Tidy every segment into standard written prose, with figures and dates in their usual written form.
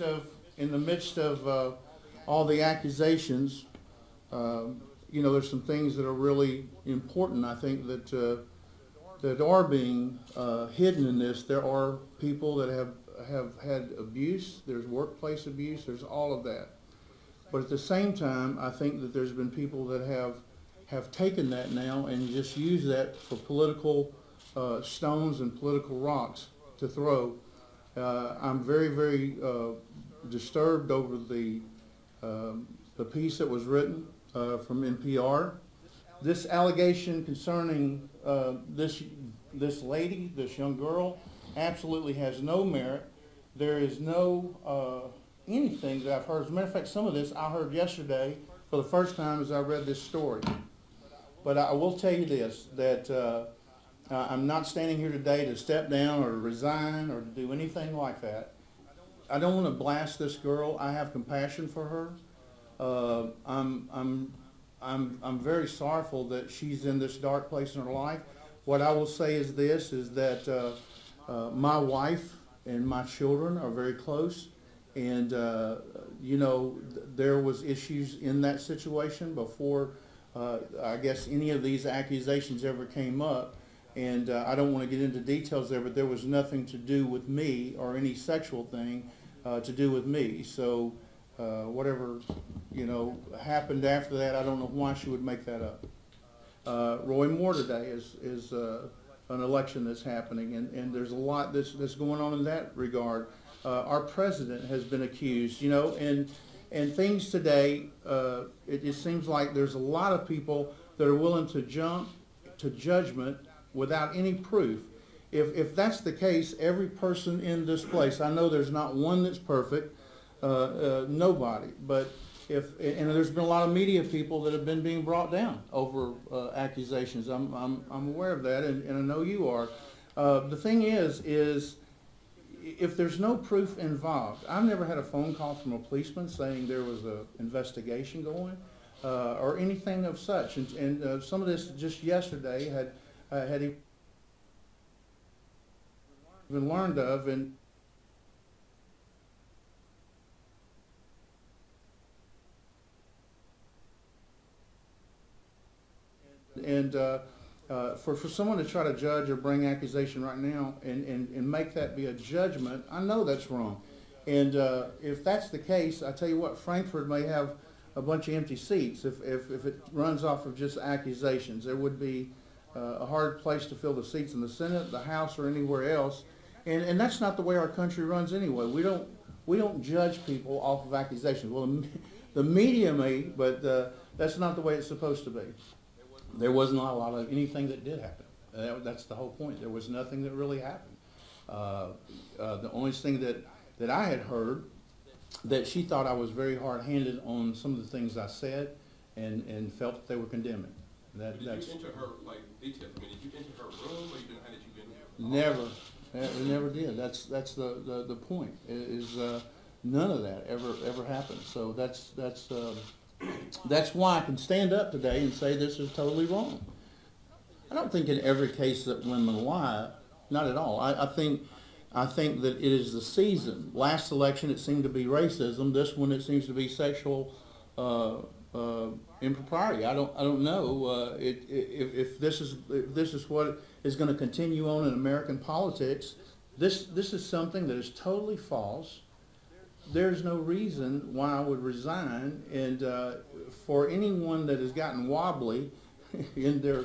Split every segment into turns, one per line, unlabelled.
In the midst of all the accusations, there's some things that are really important. I think that are being hidden in this. There are people that have had abuse. There's workplace abuse. There's all of that. But at the same time, I think that there's been people that have taken that now and just used that for political stones and political rocks to throw. I'm very, very disturbed over the piece that was written from NPR. This allegation concerning this lady, this young girl, absolutely has no merit. There is no anything that I've heard. As a matter of fact, some of this I heard yesterday for the first time as I read this story. But I will tell you this, that I'm not standing here today to step down or to resign or to do anything like that. I don't want to blast this girl. I have compassion for her. I'm very sorrowful that she's in this dark place in her life. What I will say is this, is that my wife and my children are very close, and there was issues in that situation before I guess any of these accusations ever came up. And I don't want to get into details there, but there was nothing to do with me or any sexual thing to do with me. So whatever, happened after that, I don't know why she would make that up. Roy Moore today is an election that's happening, and there's a lot that's going on in that regard. Our president has been accused, and things today, it just seems like there's a lot of people that are willing to jump to judgment without any proof. If that's the case, every person in this place, I know there's not one that's perfect, nobody, but and there's been a lot of media people that have been being brought down over accusations. I'm aware of that, and I know you are. The thing is if there's no proof involved, I've never had a phone call from a policeman saying there was an investigation going or anything of such. And some of this just yesterday had been learned of, and for someone to try to judge or bring accusation right now and make that be a judgment, I know that's wrong. And if that's the case, I tell you what, Frankfurt may have a bunch of empty seats if it runs off of just accusations. There would be a hard place to fill the seats in the Senate, the House, or anywhere else. And that's not the way our country runs anyway. We don't judge people off of accusations. Well, the media may, but that's not the way it's supposed to be. There was not a lot of anything that did happen. That's the whole point. There was nothing that really happened. The only thing that I had heard, that she thought I was very hard-handed on some of the things I said, and felt that they were condemning.
Did you enter her, detail? I mean, did you enter her room, or even how did you get in?
Never. We never did. That's the point. Is none of that ever happened. So that's why I can stand up today and say this is totally wrong. I don't think in every case that women lie. Not at all. I think that it is the season. Last election it seemed to be racism. This one it seems to be sexual impropriety. I don't know if this is what is going to continue on in American politics. This is something that is totally false. There's no reason why I would resign, and for anyone that has gotten wobbly in their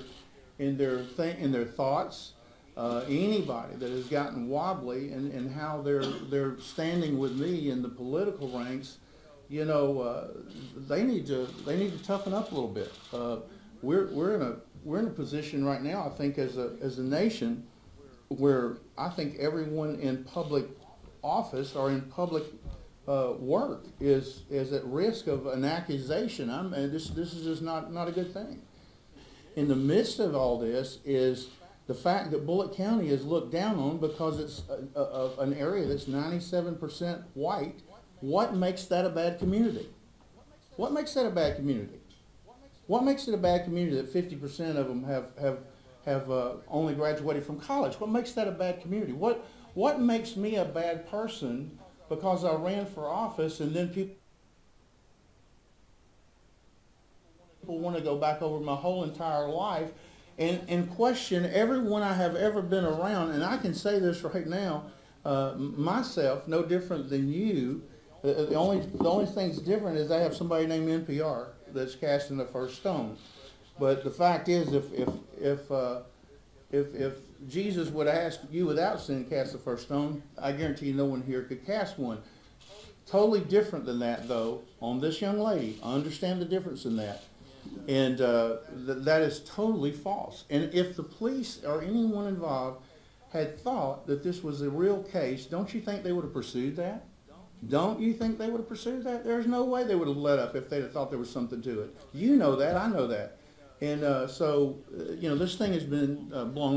thoughts, anybody that has gotten wobbly and how they're standing with me in the political ranks, they need to toughen up a little bit. We're in a position right now, I think, as a nation, where I think everyone in public office or in public work is at risk of an accusation. This is just not a good thing. In the midst of all this is the fact that Bullitt County is looked down on because it's an area that's 97% white. What makes that a bad community? What makes that a bad community? What makes it a bad community that 50% of them have only graduated from college? What makes that a bad community? What makes me a bad person because I ran for office, and then people want to go back over my whole entire life and question everyone I have ever been around. And I can say this right now, myself, no different than you. The only thing's different is I have somebody named NPR that's casting the first stone. But the fact is, if Jesus would ask you without sin to cast the first stone, I guarantee you no one here could cast one. Totally different than that, though, on this young lady. I understand the difference in that. And that is totally false. And if the police or anyone involved had thought that this was a real case, don't you think they would have pursued that? Don't you think they would have pursued that? There's no way they would have let up if they'd have thought there was something to it. You know that. I know that. And so, this thing has been blown